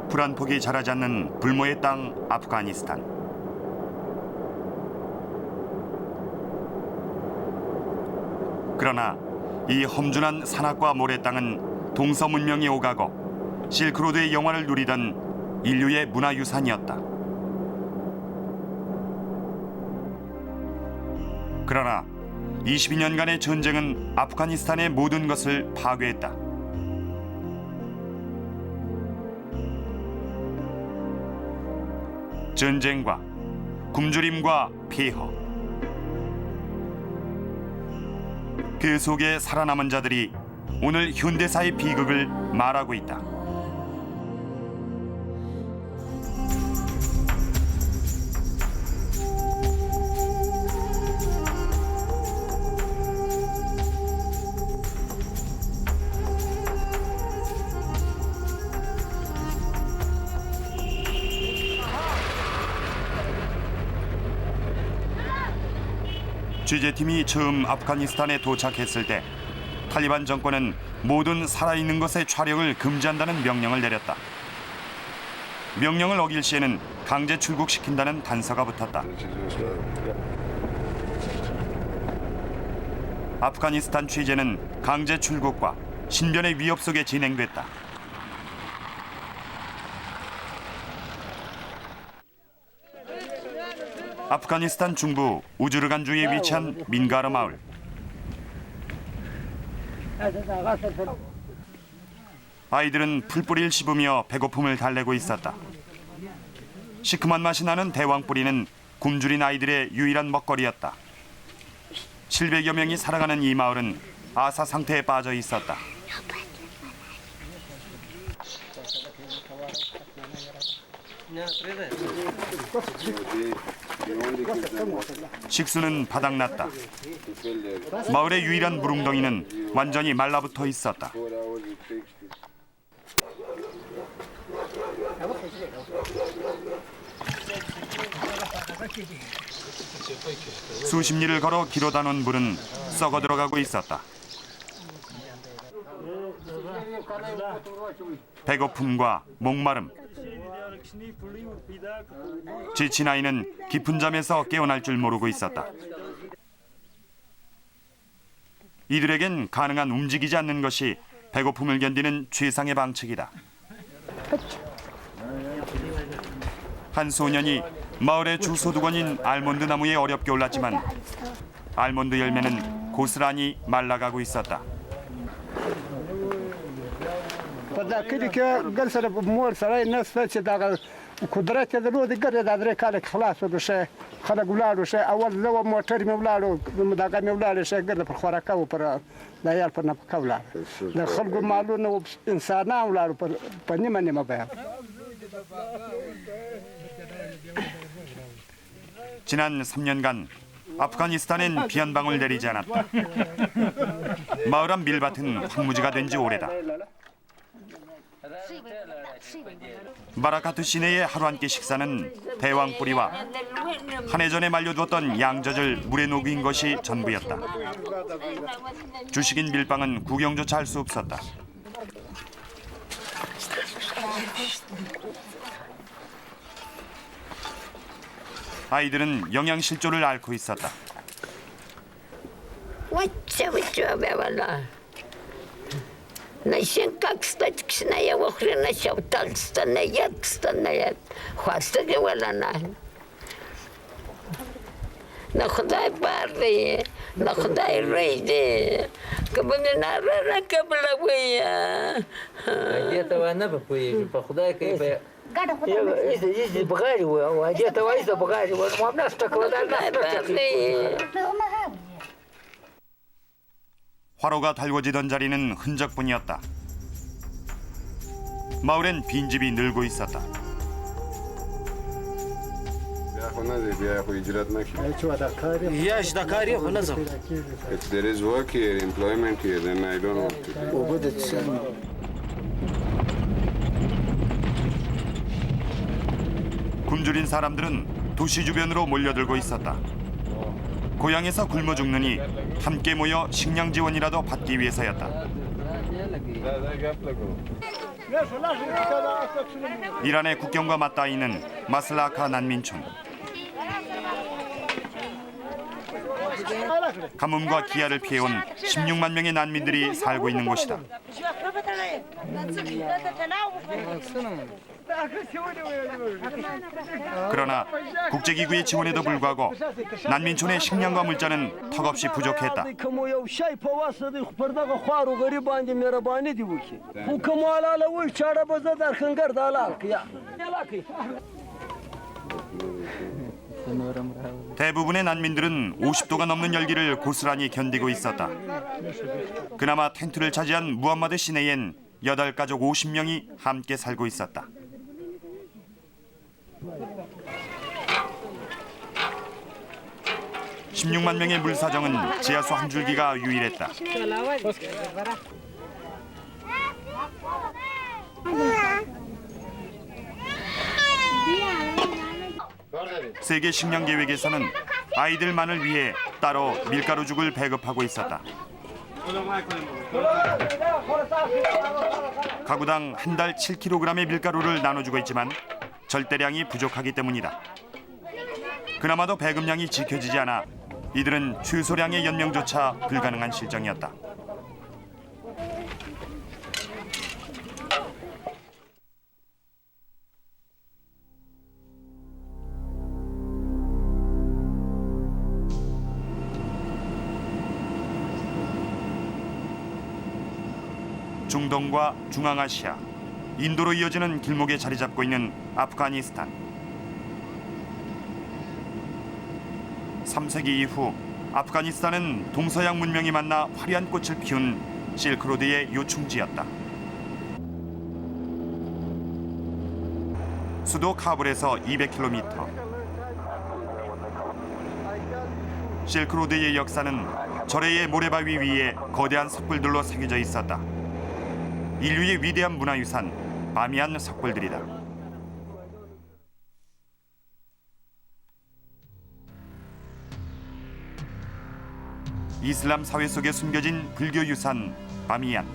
풀 한 폭이 자라지 않는 불모의 땅 아프가니스탄. 그러나 이 험준한 산악과 모래 땅은 동서 문명이 오가고 실크로드의 영화를 누리던 인류의 문화유산이었다. 그러나 22년간의 전쟁은 아프가니스탄의 모든 것을 파괴했다. 전쟁과 굶주림과 폐허, 그 속에 살아남은 자들이 오늘 현대사의 비극을 말하고 있다. 취재팀이 처음 아프가니스탄에 도착했을 때 탈리반 정권은 모든 살아있는 것의 촬영을 금지한다는 명령을 내렸다. 명령을 어길 시에는 강제 출국시킨다는 단서가 붙었다. 아프가니스탄 취재는 강제 출국과 신변의 위협 속에 진행됐다. 아프가니스탄 중부 우즈르간주에 위치한 민가르 마을. 아이들은 풀뿌리를 씹으며 배고픔을 달래고 있었다. 시큼한 맛이 나는 대왕뿌리는 굶주린 아이들의 유일한 먹거리였다. 700여 명이 살아가는 이 마을은 아사 상태에 빠져 있었다. 식수는 바닥났다. 마을의 유일한 무릉덩이는 완전히 말라붙어 있었다. 수십 리를 걸어 길어다 놓은 물은 썩어 들어가고 있었다. 배고픔과 목마름, 지친 아이는 깊은 잠에서 깨어날 줄 모르고 있었다. 이들에겐 가능한 움직이지 않는 것이 배고픔을 견디는 최상의 방책이다. 한 소년이 마을의 주소득원인 알몬드 나무에 어렵게 올랐지만 알몬드 열매는 고스란히 말라가고 있었다. قدرت درود گره دادره کال خلاص بشه خلا گلارو شه اول لو موتر میولارو مداګه میولارو شه ګره پر خوراکه و پر دایال پر نه کولا د خلکو مالو نو انسانان ولارو پر پنیمه نیمه بیا. 지난 3년간 아프가니스탄엔 비 한 방울 내리지 않았다. 마을 앞 밀밭은 황무지가 된 지 오래다. 바라카투 시내의 하루 한 끼 식사는 대왕뿌리와 한 해 전에 말려두었던 양젖을 물에 녹인 것이 전부였다. 주식인 밀빵은 구경조차 할 수 없었다. 아이들은 영양실조를 앓고 있었다. Нащен как стать кшная охрена шаптал станая хвастаге валана. На худай барри, на худай рейди. Кабанина рара каблавия. Где-то она по худай кайфе. Если багаживаю, а где-то вайса багаживаю, мам нас так ладно. 화로가 달궈지던 자리는 흔적뿐이었다. 마을엔 빈집이 늘고 있었다. Yaş Dakar yok nasıl? If there is work here, employment here, then I don't want to do. 굶주린 사람들은 도시 주변으로 몰려들고 있었다. 고향에서 굶어 죽느니 함께 모여 식량 지원이라도 받기 위해서였다. 이란의 국경과 맞닿아 있는 마슬라카 난민촌. 가뭄과 기아를 피해온 16만 명의 난민들이 살고 있는 곳이다. 그러나 국제기구의 지원에도 불구하고 난민촌의 식량과 물자는 턱없이 부족했다. 대부분의 난민들은 50도가 넘는 열기를 고스란히 견디고 있었다. 그나마 텐트를 차지한 무함마드 시내엔 8가족 50명이 함께 살고 있었다. (16만) 명의 물 사정은 지하수 한 줄기가 유일했다. 세계 식량 계획에서는 아이들만을 위해 따로 밀가루죽을 배급하고 있었다. 가구당 한 달 7kg의 밀가루를 나눠주고 있지만 절대량이 부족하기 때문이다. 그나마도 배급량이 지켜지지 않아 이들은 최소량의 연명조차 불가능한 실정이었다. 중동과 중앙아시아, 인도로 이어지는 길목에 자리 잡고 있는 아프가니스탄. 3세기 이후 아프가니스탄은 동서양 문명이 만나 화려한 꽃을 피운 실크로드의 요충지였다. 수도 카불에서 200km. 실크로드의 역사는 절에의 모래바위 위에 거대한 석굴들로 새겨져 있었다. 인류의 위대한 문화유산 바미안 석굴들이다. 이슬람 사회 속에 숨겨진 불교 유산 바미안.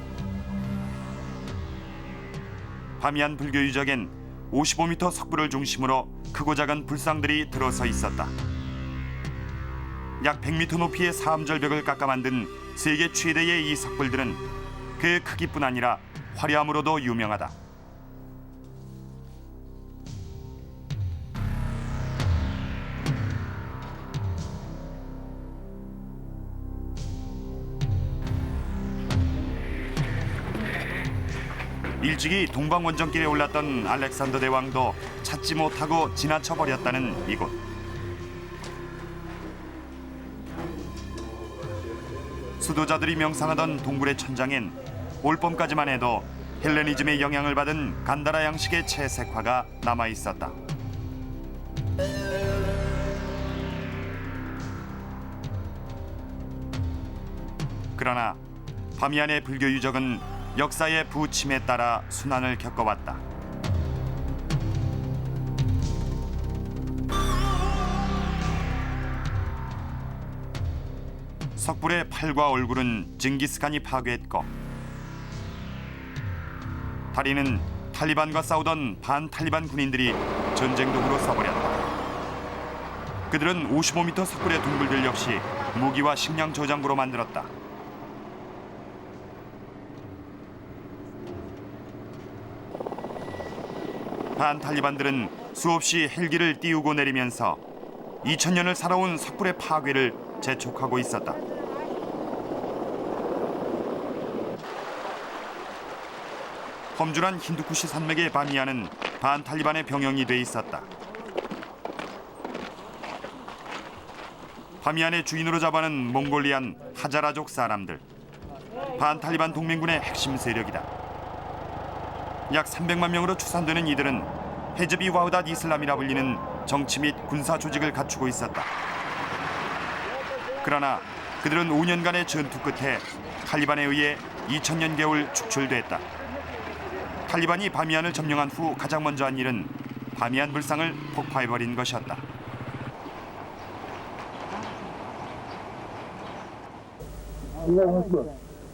바미안 불교 유적엔 55m 석굴을 중심으로 크고 작은 불상들이 들어서 있었다. 약 100m 높이의 사암절벽을 깎아 만든 세계 최대의 이 석굴들은 그 크기뿐 아니라 화려함으로도 유명하다. 일찍이 동방 원정길에 올랐던 알렉산더 대왕도 찾지 못하고 지나쳐 버렸다는 이곳. 수도자들이 명상하던 동굴의 천장엔 올봄까지만 해도 헬레니즘의 영향을 받은 간다라 양식의 채색화가 남아 있었다. 그러나 바미안의 불교 유적은 역사의 부침에 따라 순환을 겪어왔다. 석불의 팔과 얼굴은 징기스칸이 파괴했고 다리는 탈리반과 싸우던 반탈리반 군인들이 전쟁도구로 써버렸다. 그들은 55m 석굴의 동굴들 역시 무기와 식량 저장고로 만들었다. 반탈리반들은 수없이 헬기를 띄우고 내리면서 2000년을 살아온 석굴의 파괴를 재촉하고 있었다. 험준한 힌두쿠시 산맥의 바미안은 반탈리반의 병영이 돼 있었다. 바미안의 주인으로 잡아는 몽골리안 하자라족 사람들. 반탈리반 동맹군의 핵심 세력이다. 약 300만 명으로 추산되는 이들은 헤즈비 와흐닷 이슬람이라 불리는 정치 및 군사 조직을 갖추고 있었다. 그러나 그들은 5년간의 전투 끝에 탈리반에 의해 2000년 겨울 축출됐다. 탈리반이 바미안을 점령한 후 가장 먼저 한 일은 바미안 불상을 폭파해버린 것이었다.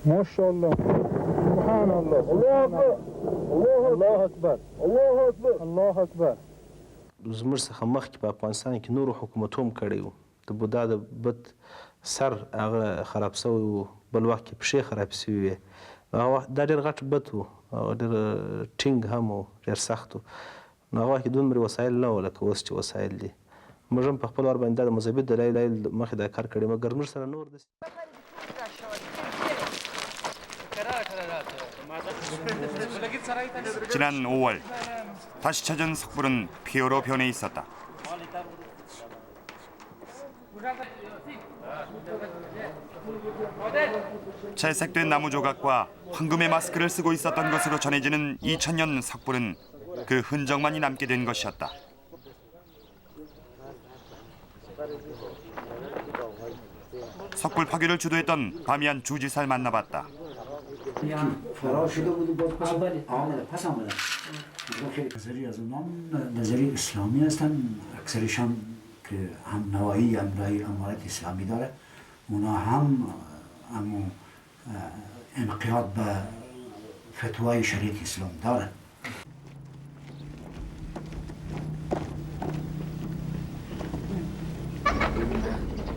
마샬라 زموږ څخه مخکې په افغانستان کې نورو حکومتو هم کړی وو د بودا د بت سر هغه خراب شوی وو بل وخت کې پښې خراب شوي وې هغه وخت دا ډېر غټ بت وو هغه ډېر ټینګ هم وو ډېر سخت وو نو هغه وخت کې دومره وسایل نه وو لکه اوس چې وسایل دي موږ هم په خپل وار باندې د مذهبي دلایل مخې دا کار کړی مګر موږ سره نور داسې 지난 5월 다시 찾은 석불은 폐허로 변해 있었다. 채색된 나무 조각과 황금의 마스크를 쓰고 있었던 것으로 전해지는 2000년 석불은 그 흔적만이 남게 된 것이었다. 석불 파괴를 주도했던 바미안 주지사를 만나봤다. نظری از اونام نظری اسلامی هستن اکثرشان که هم نوایی امرای امارت اسلامی داره اونا هم انقیاد به فتوای شریعت اسلام داره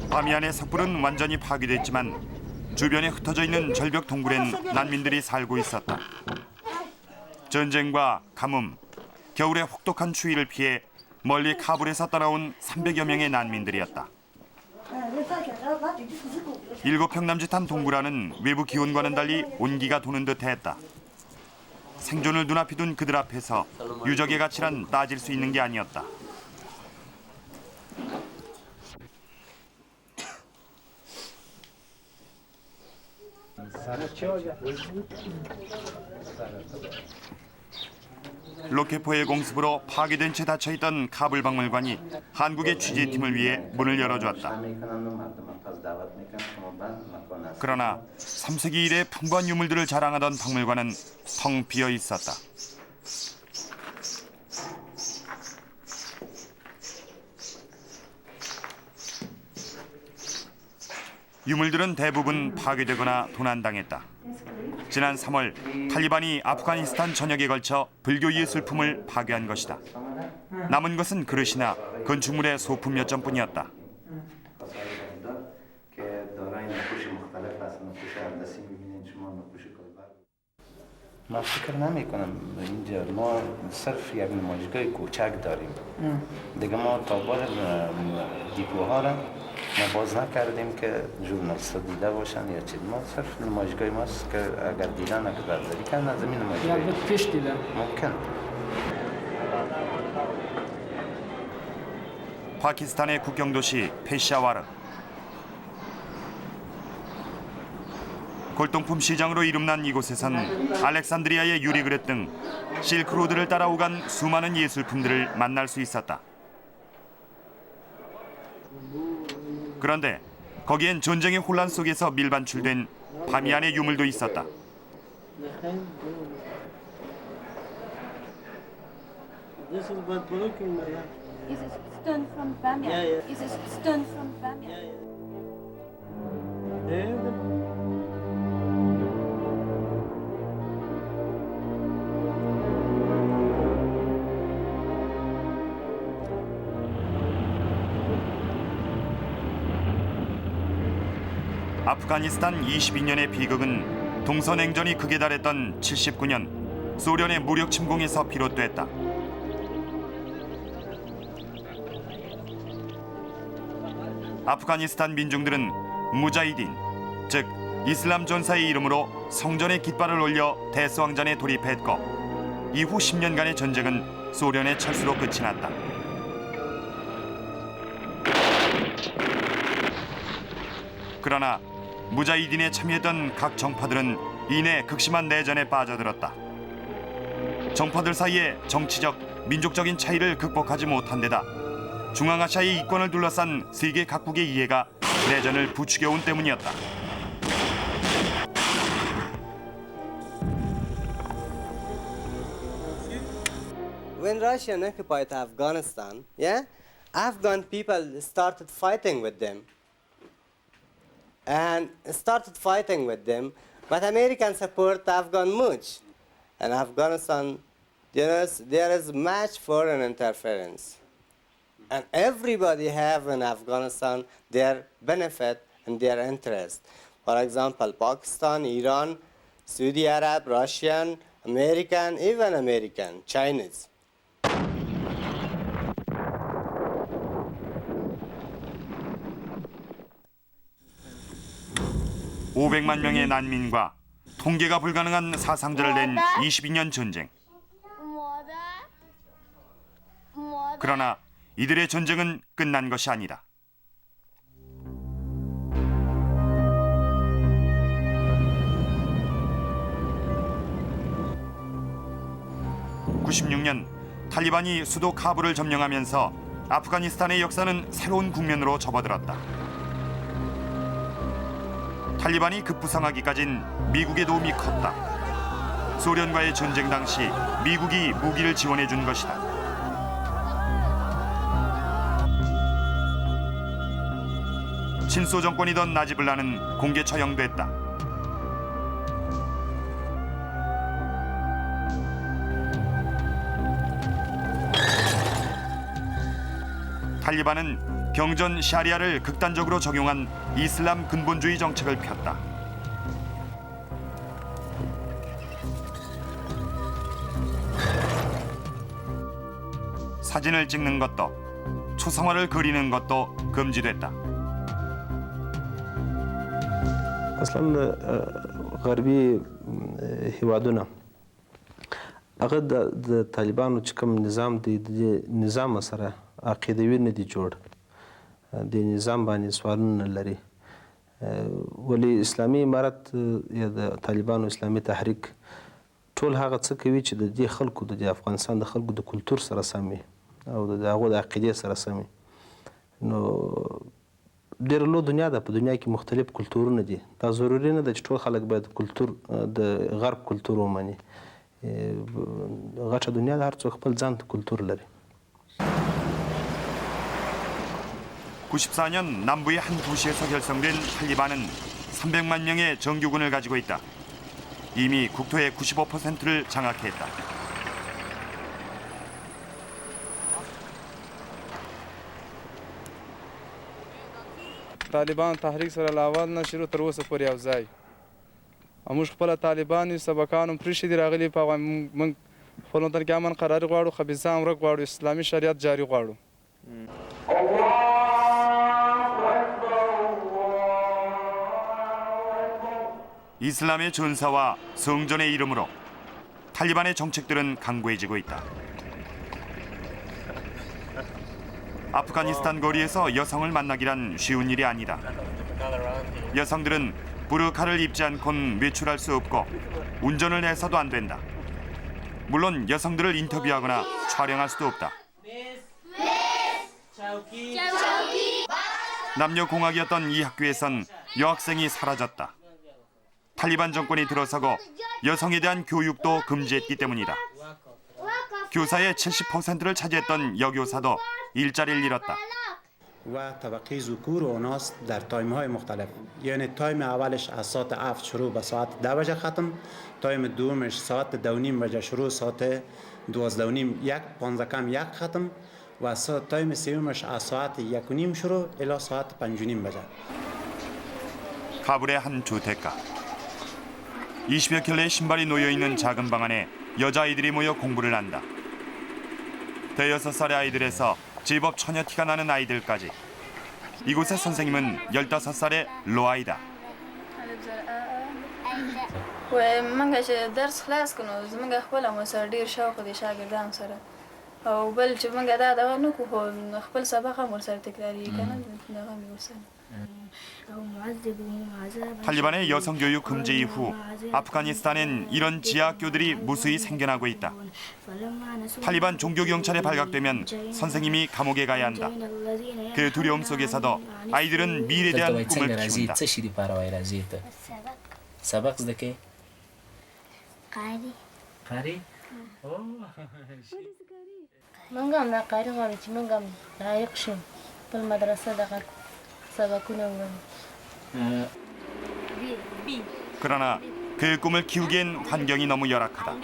바미안의 석불은 완전히 파괴됐지만 주변에 흩어져 있는 절벽 동굴엔 난민들이 살고 있었다. 전쟁과 가뭄, 겨울의 혹독한 추위를 피해 멀리 카불에서 떠나온 300여 명의 난민들이었다. 7평 남짓한 동굴 안은 외부 기온과는 달리 온기가 도는 듯했다. 생존을 눈앞에 둔 그들 앞에서 유적의 가치란 따질 수 있는 게 아니었다. 로켓포의 공습으로 파괴된 채 닫혀있던 카불 박물관이 한국의 취재팀을 위해 문을 열어주었다. 그러나 3세기 이래 풍부한 유물들을 자랑하던 박물관은 텅 비어 있었다. 유물들은 대부분 파괴되거나 도난당했다. 지난 3월 탈리반이 아프가니스탄 전역에 걸쳐 불교 예술품을 파괴한 것이다. 남은 것은 그릇이나 건축물의 소품 몇 점뿐이었다. من فکر نمی کنم اینجا ما صرف یک نمایشگاه کوچک داریم دیگه ما تا بار دیپوها را ما باز نکردیم که ژورنالیست‌ها دیده باشن یا چیز ما صرف نمایشگاه ماست که اگر دیدن اگر برداری کردن از این نمایشگاه پیش دیدن ممکن 파키스탄의 국경도시 페샤와르. 골동품 시장으로 이름난 이곳에선 알렉산드리아의 유리그릇 등 실크로드를 따라 오간 수많은 예술품들을 만날 수 있었다. 그런데 거기엔 전쟁의 혼란 속에서 밀반출된 바미안의 유물도 있었다. Is it stone from Bamiyan? Is it stone from Bamiyan? 아프가니스탄 22년의 비극은 동서냉전이 극에 달했던 79년 소련의 무력 침공에서 비롯됐다. 아프가니스탄 민중들은 무자히딘, 즉 이슬람 전사의 이름으로 성전의 깃발을 올려 대수왕전에 돌입했고 이후 10년간의 전쟁은 소련의 철수로 끝이 났다. 그러나 무자히딘에 참여했던 각 정파들은 이내 극심한 내전에 빠져들었다. 정파들 사이에 정치적, 민족적인 차이를 극복하지 못한 데다 중앙아시아의 이권을 둘러싼 세계 각국의 이해가 내전을 부추겨온 때문이었다. When Russia occupied Afghanistan, Afghan people started fighting with them. And started fighting with them, But American support Afghan much. And Afghanistan, there is much foreign interference. And everybody have in Afghanistan their benefit and their interest. For example, Pakistan, Iran, Saudi Arab, Russian, American, even American, Chinese. 500만 명의 난민과 통계가 불가능한 사상자를 낸 22년 전쟁. 그러나 이들의 전쟁은 끝난 것이 아니다. (96년) 탈리반이 수도 카불을 점령하면서 아프가니스탄의 역사는 새로운 국면으로 접어들었다. 탈리반이 급부상하기까진 미국의 도움이 컸다. 소련과의 전쟁 당시 미국이 무기를 지원해 준 것이다. 친소 정권이던 나지불라는 공개 처형됐다. 탈리반은 경전 샤리아를 극단적으로 적용한 이슬람 근본주의 정책을 폈다. 사진을 찍는 것도 초상화를 그리는 것도 금지됐다. اصلا غربي هیوادونه هغه د طالبانو چې کوم نظام دی د نظام سره عقیدوي نه دی جوړ د نظام باندې سوالونه لري ولی اسلامي امارت یا د طالبانو اسلامي تحریک ټول هغه څه کوي چې د دې خلکو د افغانستان د خلکو د کلچر سره سمي او د هغو د عقیدې سره سمي نو ډېره لویه دنیا ده په دنیا کې مختلف کلتورونه دي دا ضروري نه ده چې ټول خلک باید کلتور د غرب کلتور ومني غټه دنیا ده هر څوک خپل ځان ته کلتور لري 94년 남부의 한 도시에서 결성된 탈리반은 300만 명의 정규군을 가지고 있다. 이미 국토의 95%를 장악했다. طالبان تحریک سره لاول نه شروع تر اوسه پورې یو ځای موږ خپل طالبان یو سبقانو پرېښي دي راغلي په موږ خپل وطن کې امن قراري غواړو خبیثان ورک غواړو اسلامي شریعت جاري غواړو 이슬람의 전사와 성전의 이름으로 탈리반의 정책들은 강고해지고 있다. 아프가니스탄 거리에서 여성을 만나기란 쉬운 일이 아니다. 여성들은 부르카를 입지 않고는 외출할 수 없고 운전을 해서도 안 된다. 물론 여성들을 인터뷰하거나 촬영할 수도 없다. 남녀공학이었던 이 학교에선 여학생이 사라졌다. 탈리반 정권이 들어서고 여성에 대한 교육도 금지했기 때문이다. 교사의 70%를 차지했던 여교사도 일자리를 잃었다. و طبقه ذکور و اناث در تایم های مختلف یعنی تایم اولش از ساعت 7 شروع به ساعت 10 بجه ختم تایم دومش ساعت 2:30 بجه شروع ساعت 12:30 یک 15 کم یک ختم و تایم سومش از ساعت 1:30 شروع الی ساعت 5:30 بجه 카불의 한 주택가. 20여 켤레의 신발이 놓여있는 작은 방 안에 여자아이들이 모여 공부를 한다. 대여섯 살의 아이들에서 제법 처녀티가 나는 아이들까지. 이곳의 선생님은 15살의 로아이다. ومنګه چې درس خلاص کړو زمونږ خپل مو سره ډیر شوق دي شاګردان سره او بل چې مونږ دا نو کو خپل سبق هم سره تکراری کنه دغه مې وسه 탈리반의 여성 교육 금지 이후 아프가니스탄엔 이런 지하학교들이 무수히 생겨나고 있다. 탈리반 종교경찰에 발각되면 선생님이 감옥에 가야 한다. 그 두려움 속에서도 아이들은 미래에 대한 꿈을 키운다. سبق زده کې قاری منګه هم دا قاری غواړي چې منګه هم لایق شم خپل مدرسه دغه سبقونه ووایم 그러나 그 꿈을 키우기엔 환경이 너무 열악하다.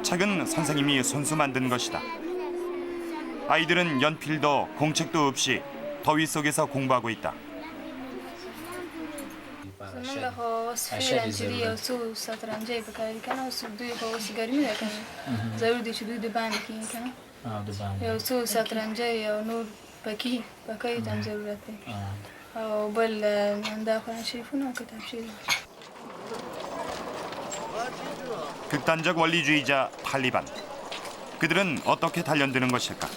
책은 선생님이 손수 만든 것이다. 아이들은 연필도 공책도 없이 더위 속에서 공부하고 있다. زمونږ خو اوس فعلا چې دی یو څو شطرنجۍ پکار دي که نه اوس دوی خو اوس ګرمي ده که نه ضرور دی چې دوی د باندې کښېني که نه یو څو شطرنجۍ او نور پکیو ته هم ضرورت دی او بل همدا قرآن شریفونه او کتابچې دي. 극단적 원리주의자 탈리반. 그들은 어떻게 단련되는 것일까?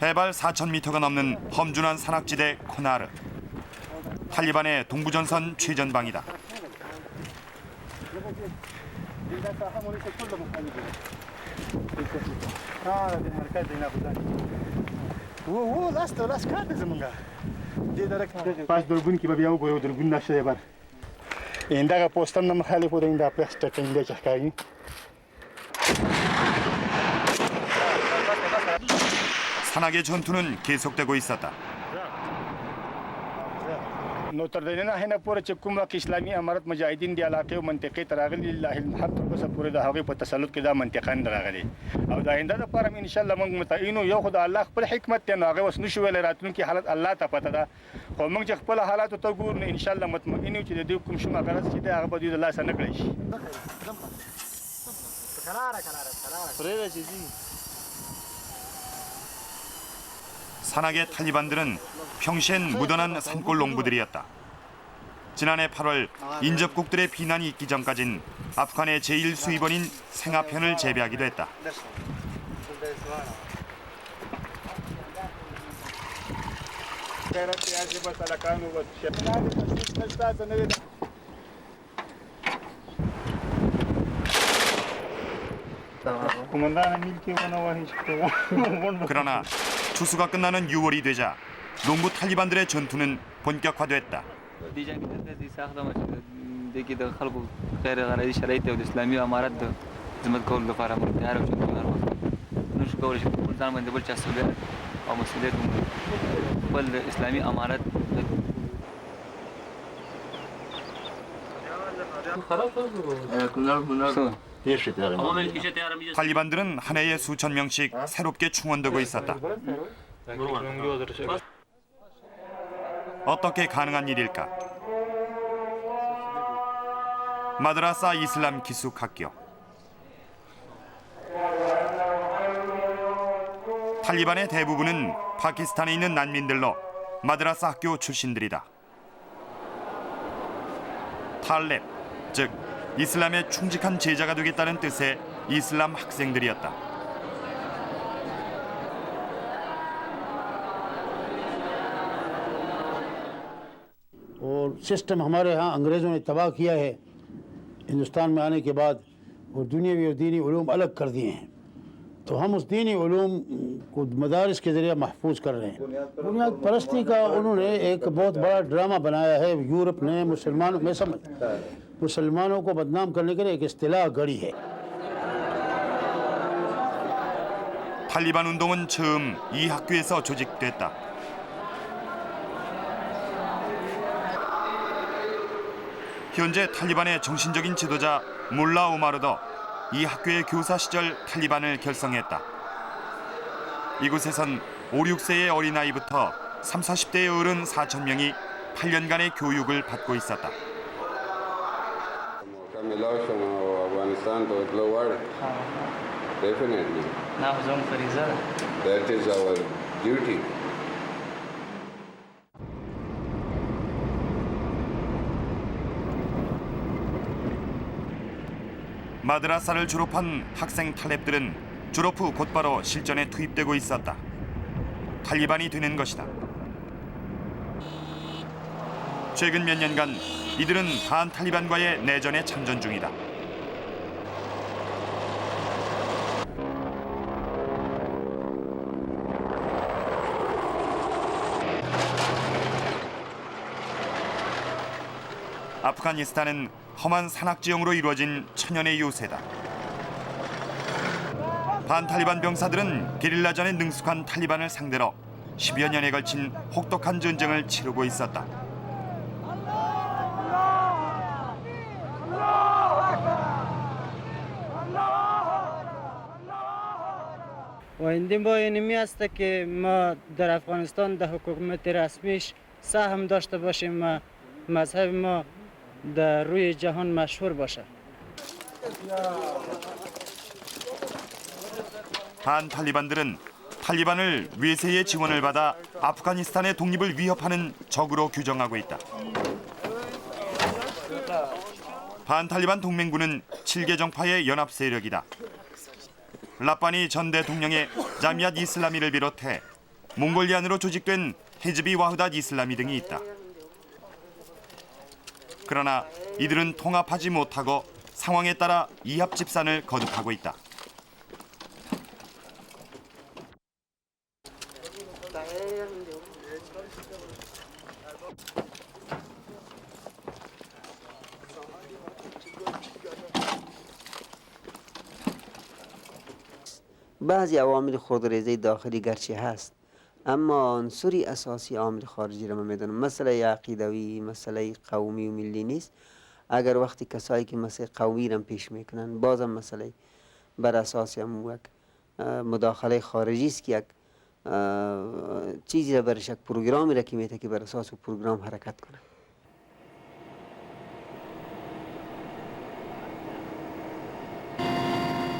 해발 4,000m가 넘는 험준한 산악지대 코나르. 탈리반의 동부전선 최전방이다. پاس دربون کې به بیا وګورو دربون نشه بر ایندا پوسټر نم خالی پورې ایندا پلاس ټکینګ دې چخکایي 산악의 전투는 계속되고 있었다. نو تر دې نه هنه پورې چې کومه کې اسلامي امارت مجاهدین دی علاقې او منطقې تراغلي الله الحق بس پورې د هغه په تسلط کې دا منطقه نه راغلي او دا آینده لپاره ان شاء الله موږ متعینو یو خدای الله خپل حکمت ته نو هغه وس نشو ویل راتلونکي حالت الله ته پته ده خو موږ چې خپل حالات ته ګورو ان شاء الله مطمئن یو چې د دې کوم شومه غرض چې دا هغه به د الله سره نه کړی شي 산악의 탈리반들은 평시엔 무던한 산골 농부들이었다. 지난해 8월 인접국들의 비난이 있기 전까진 아프간의 제1수입원인 생화편을 재배하기도 했다. 그러나 추수가 끝나는 6월이 되자 농부 탈리반들의 전투는 본격화됐다. دغه د خلکو غیر غرضي شرایط او د اسلامي امارت د خدمت کولو لپاره موږ تیار او چمتو نو شو کولای شو په ځان باندې بل چا مسؤلیت او مسؤلیت بل د اسلامي امارت 탈리반들은 한 해에 수천 명씩 새롭게 충원되고 있었다. 어떻게 가능한 일일까? 마드라사 이슬람 기숙 학교. 탈리반의 대부분은 파키스탄에 있는 난민들로 마드라사 학교 출신들이다. 탈렙, 즉 이슬람에 충직한 제자가 되겠다는 뜻의 이슬람 학생들이었다. और सिस्टम हमारे यहाँ अंग्रेज़ों ने तबाह किया है हिंदुस्तान में आने के बाद और दुनियावी और दीनी उलूम अलग कर दिए हैं तो हम उस दीनी उलूम को मदारिस के ज़रिए महफूज कर रहे हैं बुनियाद परस्ती का उन्होंने एक बहुत बड़ा ड्रामा बनाया है यूरोप ने मुसलमानों में मुसलमानों को बदनाम करने के लिए एक इस्तिलाह गढ़ी है 탈리반 운동은 처음 이 학교에서 조직됐다. 현재 탈리반의 정신적인 지도자 몰라 오마르도 이 학교의 교사 시절 탈리반을 결성했다. 이곳에선 5, 6세의 어린아이부터 3, 40대의 어른 4천 명이 8년간의 교육을 받고 있었다. That is our duty. 마드라사를 졸업한 학생 탈렙들은 졸업 후 곧바로 실전에 투입되고 있었다. 탈리반이 되는 것이다. 최근 몇 년간 이들은 반탈리반과의 내전에 참전 중이다. 아프가니스탄은 험한 산악지형으로 이루어진 천연의 요새다. 반탈리반 병사들은 게릴라전에 능숙한 탈리반을 상대로 10여 년에 걸친 혹독한 전쟁을 치르고 있었다. و این با اینمی است که ما در افغانستان در حکومت رسمیش سهم داشته باشیم و مذهب ما در روی جهان مشهور باشه. 반 탈리반들은 탈리반을 외세의 지원을 받아 아프가니스탄의 독립을 위협하는 적으로 규정하고 있다. 반 탈리반 동맹군은 7개 정파의 연합 세력이다. 라빠니 전 대통령의 자미앗 이슬라미를 비롯해 몽골리안으로 조직된 헤즈비 와흐닷 이슬라미 등이 있다. 그러나 이들은 통합하지 못하고 상황에 따라 이합 집산을 거듭하고 있다. بعضی عوامل خودرضایی داخلی گرچه هست اما عنصری اساسی عامل خارجی را من میدونم مسئله عقیدوی مسئله قومی و ملی نیست. اگر وقتی کسایی که مسئله قومی را پیش میکنن بازم مسئله بر اساس هم یک مداخله خارجی است که یک چیزی را برش یک پروگرامی را که میته که بر اساس پروگرام حرکت کنه.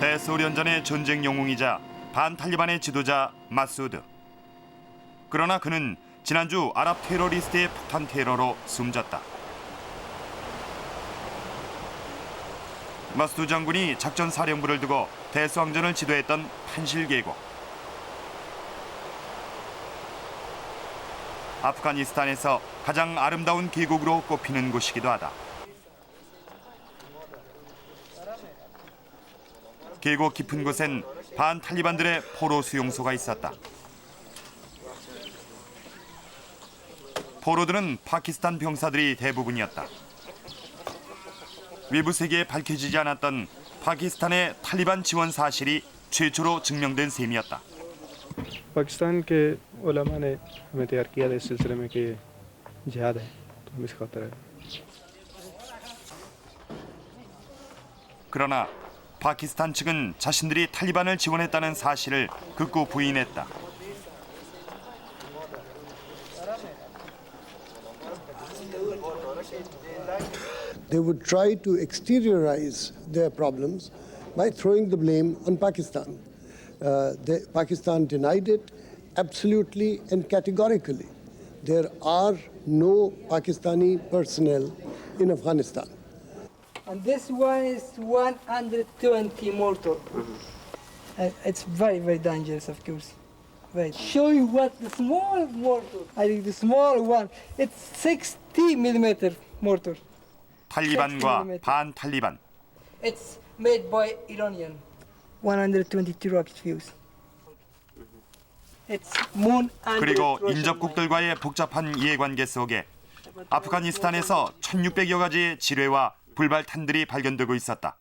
대소련전의 전쟁 영웅이자 반탈리반의 지도자 마수드. 그러나 그는 지난주 아랍 테러리스트의 폭탄 테러로 숨졌다. 마수드 장군이 작전 사령부를 두고 대수항전을 지도했던 판실 계곡. 아프가니스탄에서 가장 아름다운 계곡으로 꼽히는 곳이기도 하다. 계곡 깊은 곳엔 반 탈리반들의 포로 수용소가 있었다. 포로들은 파키스탄 병사들이 대부분이었다. 외부 세계에 밝혀지지 않았던 파키스탄의 탈리반 지원 사실이 최초로 증명된 셈이었다. पाकिस्तान के उलमा ने हमें तैयार किया था इस सिलसिले में कि जिहाद है तो हम इस खातर है. 그러나 파키스탄 측은 자신들이 탈리반을 지원했다는 사실을 극구 부인했다. They would try to exteriorize their problems by throwing the blame on Pakistan. Pakistan denied it absolutely and categorically. There are no Pakistani personnel in Afghanistan. And this one is 120 mortar. It's very, very dangerous, of course. Wait, show you what the small mortar. I think the small one, it's 60 millimeter mortar. 탈리반과 반 탈리반. It's made by Iranian. 122 rocket fuels. It's moon and 그리고 인접국들과의 복잡한 이해관계 속에 아프가니스탄에서 1,600여 가지의 지뢰와 불발탄들이 발견되고 있었다.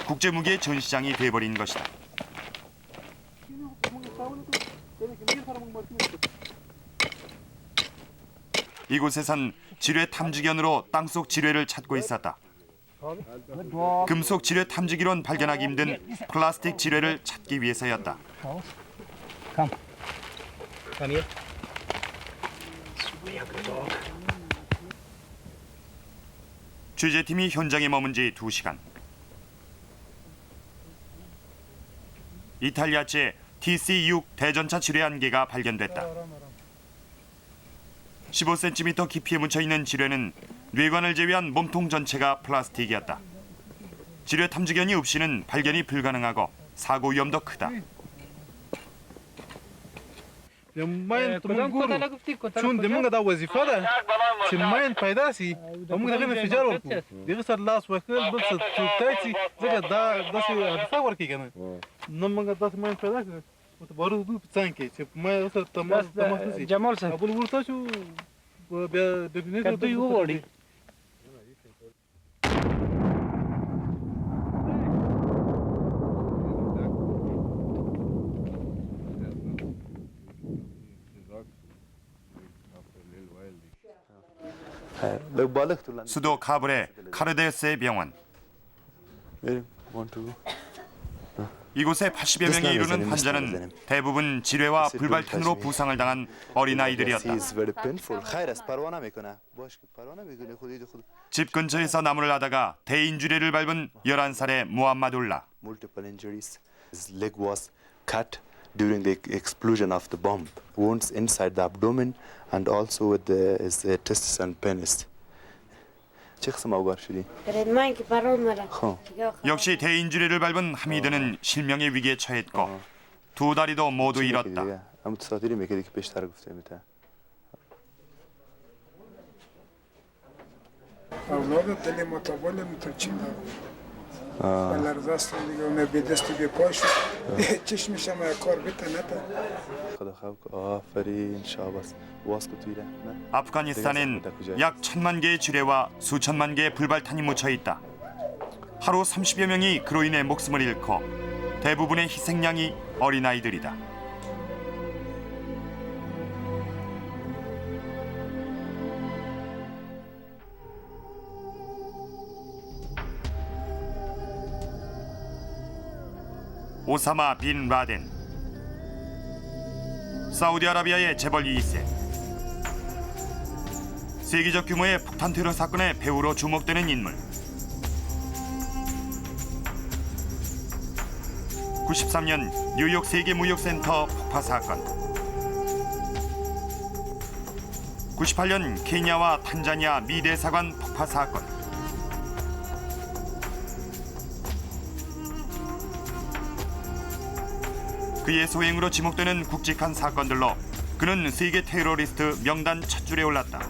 국제무기의 전시장이 돼버린 것이다. 이곳에선 지뢰 탐지견으로 땅속 지뢰를 찾고 있었다. 금속 지뢰 탐지기론 발견하기 힘든 플라스틱 지뢰를 찾기 위해서였다. 취재팀이 현장에 머문 지 2시간. 이탈리아제 TC-6 대전차 지뢰 한 개가 발견됐다. 15cm 깊이에 묻혀있는 지뢰는 뇌관을 제외한 몸통 전체가 플라스틱이었다. 지뢰 탐지견이 없이는 발견이 불가능하고 사고 위험도 크다. ماین ته موږ ګورو چون د موږ دا وظیفه ده چې ماین پیدا سي او موږ دغه انفجار ورکړو دغه سره لاس وکړل بل څه چوکتای سي ځکه دا داسې حادثه ورکړي که نه نو موږ داسې ماین پیدا کړو او ته بارو دو په څنګ کې چې ما سره تماس نسي جمال صاحب بل ورته شو بیا ډیټینیټر دوی وغواړي 수도 카불의 카르데스의 병원. 이곳에 80여 명이 이르는 환자는 대부분 지뢰와 불발탄으로 부상을 당한 어린아이들이었다. 집 근처에서 나무를 하다가 대인주례를 밟은 11살의 무함마둘라. His leg was cut during the explosion of the bomb. Wounds inside the abdomen and also with his testes and penis. 역시 대인주례를 밟은 하미드는 실명의 위기에 처했고 두 다리도 모두 잃었다. 아프가니스탄엔 약 1000만 개의 지뢰와 수천만 개의 불발탄이 묻혀 있다. 하루 30여 명이 그로 인해 목숨을 잃고 대부분의 희생양이 어린아이들이다. 오사마 빈 라덴, 사우디아라비아의 재벌 2세. 세계적 규모의 폭탄 테러 사건의 배후로 주목되는 인물. 93년 뉴욕 세계무역센터 폭파 사건. 98년 케냐와 탄자니아 미 대사관 폭파 사건. 그의 소행으로 지목되는 굵직한 사건들로 그는 세계 테러리스트 명단 첫 줄에 올랐다.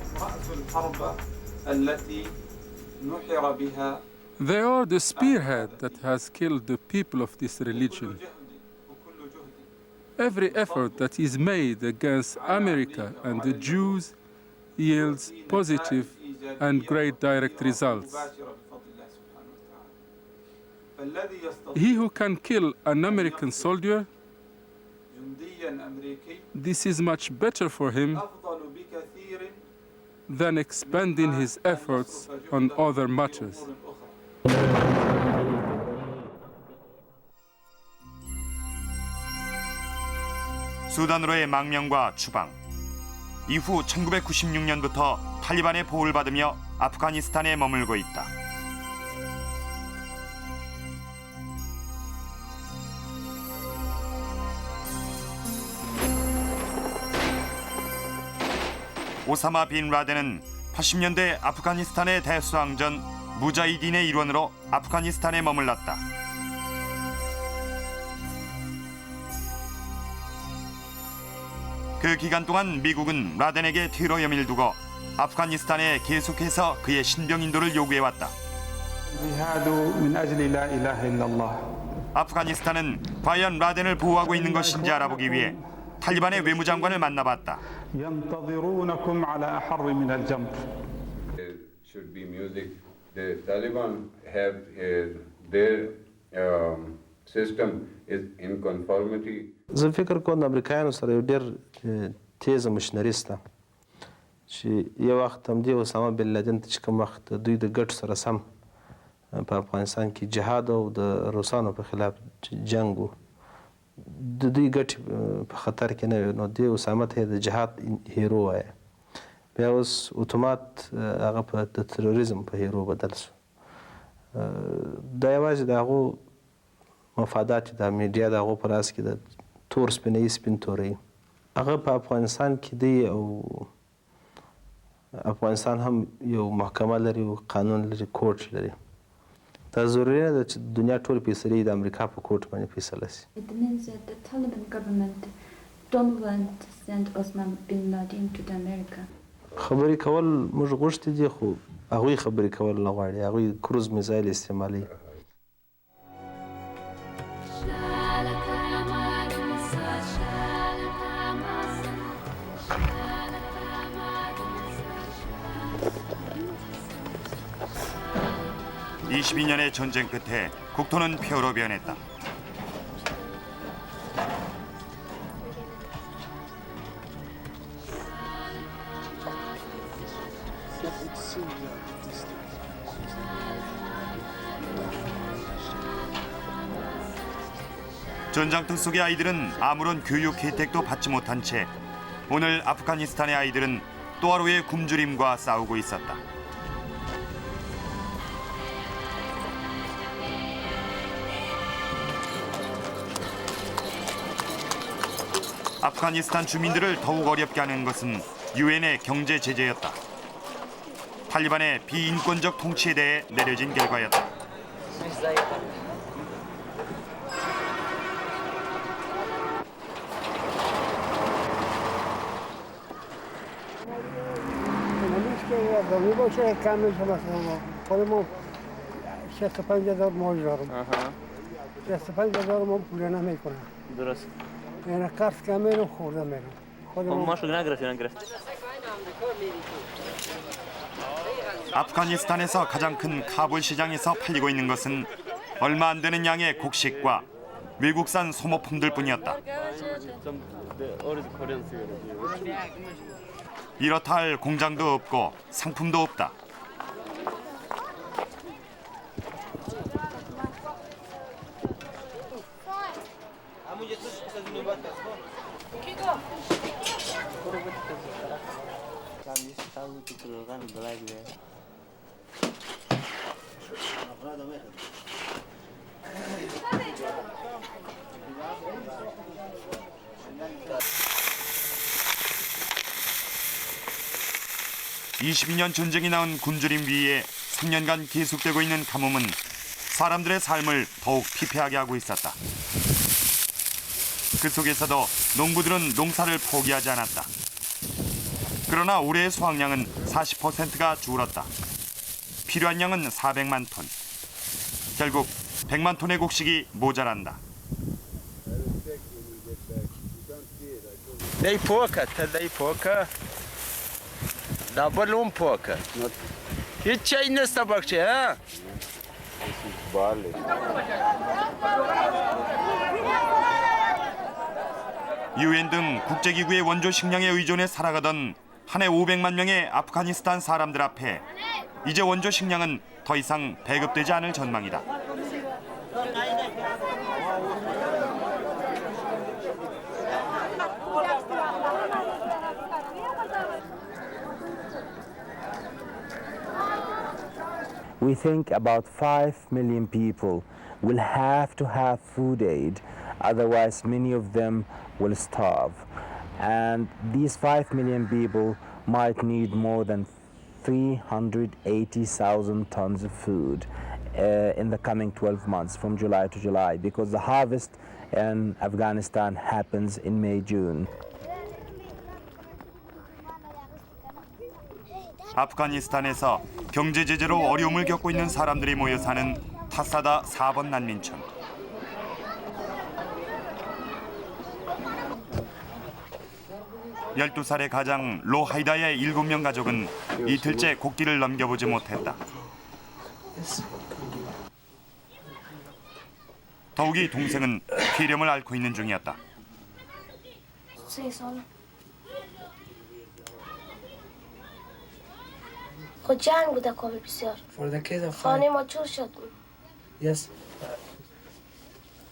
They are the spearhead that has killed the people of this religion. Every effort that is made against America and the Jews yields positive and great direct results. He who can kill an American soldier, this is much better for him than expending his efforts on other matters. 수단으로의 망명과 추방. 이후 1996년부터 탈리반의 보호를 받으며 아프가니스탄에 머물고 있다. 오사마 빈 라덴은 80년대 아프가니스탄의 대수항전 무자히딘의 일원으로 아프가니스탄에 머물렀다. 그 기간 동안 미국은 라덴에게 테러 혐의를 두고 아프가니스탄에 계속해서 그의 신병 인도를 요구해왔다. 아프가니스탄은 과연 라덴을 보호하고 있는 것인지 알아보기 위해 탈리반의 외무장관을 만나봤다. Should be music. The Taliban have their system is in conformity. زه فکر کوم د امریکایانو سره یو ډېر تیزه مشنري شته چې یو وخت همدې اسامه بن لادن ته چې کوم وخت دوی د ګټو سره سم په افغانستان کې جهاد او د روسانو په خلاف جنګ و د دوی ګټې په خطر کې نه وي نو دې اسامه ته د جهاد هیرو وایه بیا اوس اتومات هغه په د تروریزم په هیرو بدل شو دا یوازې د هغو مفادات د میډیا د هغو په راز کې د تور سپینې سپین تورې هغه په افغانستان کې دی او افغانستان هم یو محکمه لري او قانون لري کوټ لري دا ضروري نه ده چې دنیا ټول فیصلې د امریکا په کوټ باندې فیصله شي It means that the Taliban government don't want to send Osama bin Laden to America. خبرې کول موږ غوښتي دي خو هغوی خبرې کول نه غواړي هغوی کروز میزایل استعمالوي (22년의) 전쟁 끝에 국토는 폐허로 변했다. 전장터 속의 아이들은 아무런 교육 혜택도 받지 못한 채 오늘 아프가니스탄의 아이들은 또 하루의 굶주림과 싸우고 있었다. 아프가니스탄 주민들을 더욱 어렵게 하는 것은 유엔의 경제 제재였다. 탈리반의 비인권적 통치에 대해 내려진 결과였다. درست یعنی قرض کمی رو خورده میرم ما شو نگرفت 아프가니스탄에서 가장 큰 카불 시장에서 팔리고 있는 것은 얼마 안 되는 양의 곡식과 외국산 소모품들 뿐이었다. 이렇다 할 공장도 없고 상품도 없다. (22년) 전쟁이 낳은 굶주림 위에 3년간 계속되고 있는 가뭄은 사람들의 삶을 더욱 피폐하게 하고 있었다. 그 속에서도 농부들은 농사를 포기하지 않았다. 그러나 올해의 수확량은 40%가 줄었다. 필요한 양은 400만 톤. 결국 100만 톤의 곡식이 모자란다. Dei pouca. Double pouca. Hiç şey nesta bakçı ha? 유엔 등 국제기구의 원조 식량에 의존해 살아가던 한 해 500만 명의 아프가니스탄 사람들 앞에 이제 원조 식량은 더 이상 배급되지 않을 전망이다. We think about 5 million people will have to have food aid, otherwise many of them will starve. And these 5 million people might need more than 380,000 tons of food in the coming 12 months from July to July, because the harvest in Afghanistan happens in May, June. 아프가니스탄에서 경제 제재로 어려움을 겪고 있는 사람들이 모여 사는 타사다 4번 난민촌. (12살의) 가장 로하이다의 7명 가족은 이틀째 곡기를 넘겨보지 못했다. 더욱이 동생은 폐렴을 앓고 있는 중이었다. خود جنگ بوده کابل بسیار خانه ما چور شد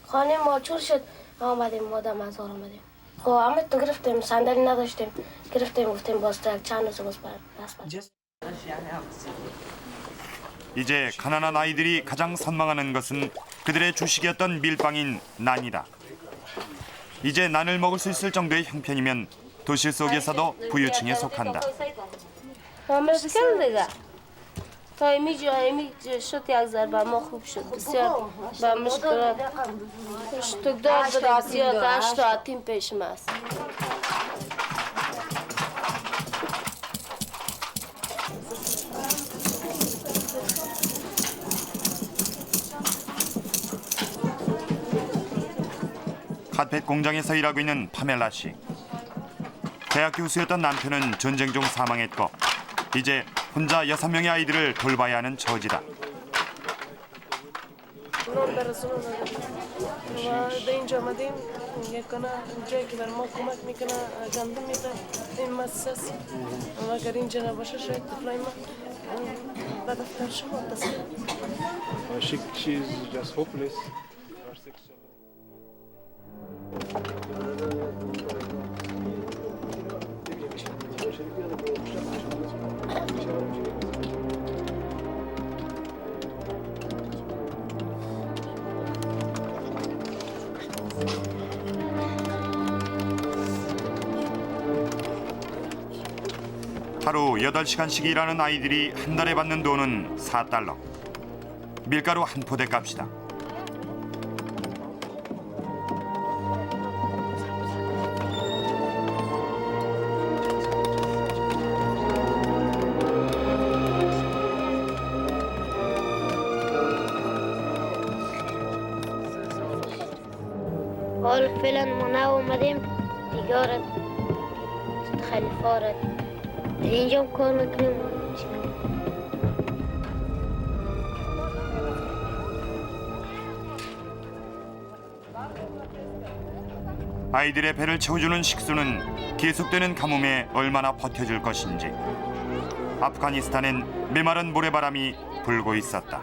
خانه ما چور شد آمدیم مادر مزار آمدیم خب همه تو گرفتیم صندلی نداشتیم گرفتیم گفتیم باز چند روز باز دست 이제 가난한 아이들이 가장 선망하는 것은 그들의 주식이었던 밀빵인 난이다. 이제 난을 먹을 수 있을 정도의 형편이면 도시 속에서도 부유층에 속한다. مشکل دیگه تا امی شد یک ضربه ما خوب شد بسیار با مشکلات اشتکدار بودیم زیاد 8 تا تیم پیشم است 카펫 공장에서 일하고 있는 파멜라 씨. 대학 교수였던 남편은 전쟁 중 사망했고 이제 혼자 6명의 아이들을 돌봐야 하는 처지다. به اینجا آمدیم یکنا جایی که بر ما کمک میکنه گندم میده این مؤسسه و اگر اینجا نباشه شاید طفلای ما به دفتر شما تصمیم. She's just hopeless. 하루 8시간씩 일하는 아이들이 한 달에 받는 돈은 4달러. 밀가루 한 포대 값이다. حال فعلا ما نه اومدیم دیگه خلیفه اینجا کار میکنیم. 아이들의 배를 채워주는 식수는 계속되는 가뭄에 얼마나 버텨줄 것인지. 아프가니스탄엔 메마른 모래바람이 불고 있었다.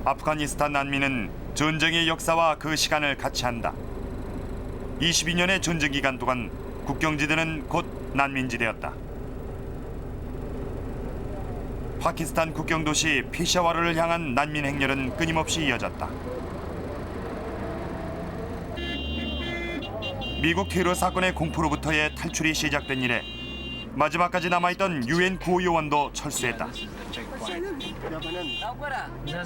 아프가니스탄 난민은 전쟁의 역사와 그 시간을 같이 한다. 22년의 전쟁 기간 동안 국경지대는 곧 난민지대였다. 파키스탄 국경 도시 페샤와르를 향한 난민 행렬은 끊임없이 이어졌다. 미국 테러 사건의 공포로부터의 탈출이 시작된 이래 마지막까지 남아있던 UN 구호요원도 철수했다.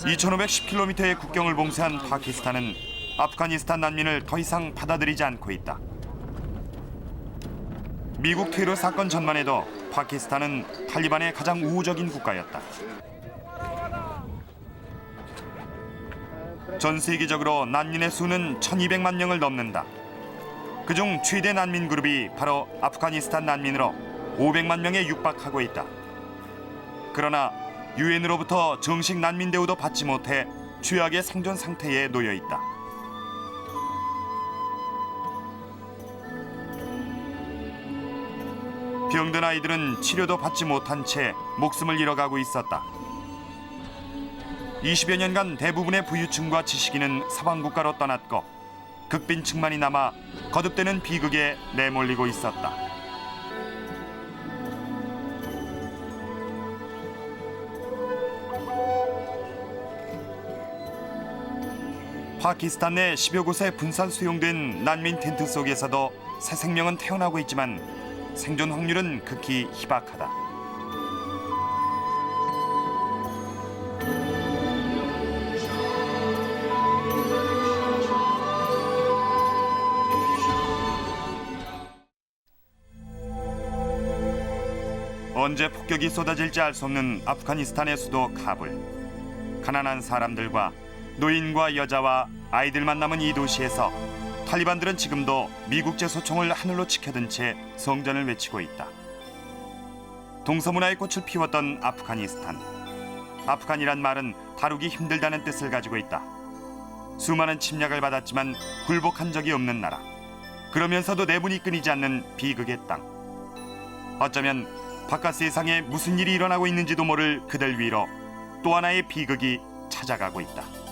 2510km의 국경을 봉쇄한 파키스탄은 아프가니스탄 난민을 더 이상 받아들이지 않고 있다. 미국 테러 사건 전만 해도 파키스탄은 탈리반의 가장 우호적인 국가였다. 전 세계적으로 난민의 수는 1200만 명을 넘는다. 그중 최대 난민 그룹이 바로 아프가니스탄 난민으로 500만 명에 육박하고 있다. 그러나 유엔으로부터 정식 난민 대우도 받지 못해 최악의 생존 상태에 놓여 있다. 병든 아이들은 치료도 받지 못한 채 목숨을 잃어가고 있었다. 20여 년간 대부분의 부유층과 지식인은 서방 국가로 떠났고 극빈층만이 남아 거듭되는 비극에 내몰리고 있었다. 파키스탄 내 10여 곳에 분산 수용된 난민 텐트 속에서도 새 생명은 태어나고 있지만 생존 확률은 극히 희박하다. 언제 폭격이 쏟아질지 알 수 없는 아프가니스탄의 수도 카불. 가난한 사람들과 노인과 여자와 아이들만 남은 이 도시에서 탈리반들은 지금도 미국제 소총을 하늘로 치켜든 채 성전을 외치고 있다. 동서문화의 꽃을 피웠던 아프가니스탄. 아프간이란 말은 다루기 힘들다는 뜻을 가지고 있다. 수많은 침략을 받았지만 굴복한 적이 없는 나라. 그러면서도 내분이 끊이지 않는 비극의 땅. 어쩌면 바깥 세상에 무슨 일이 일어나고 있는지도 모를 그들 위로 또 하나의 비극이 찾아가고 있다.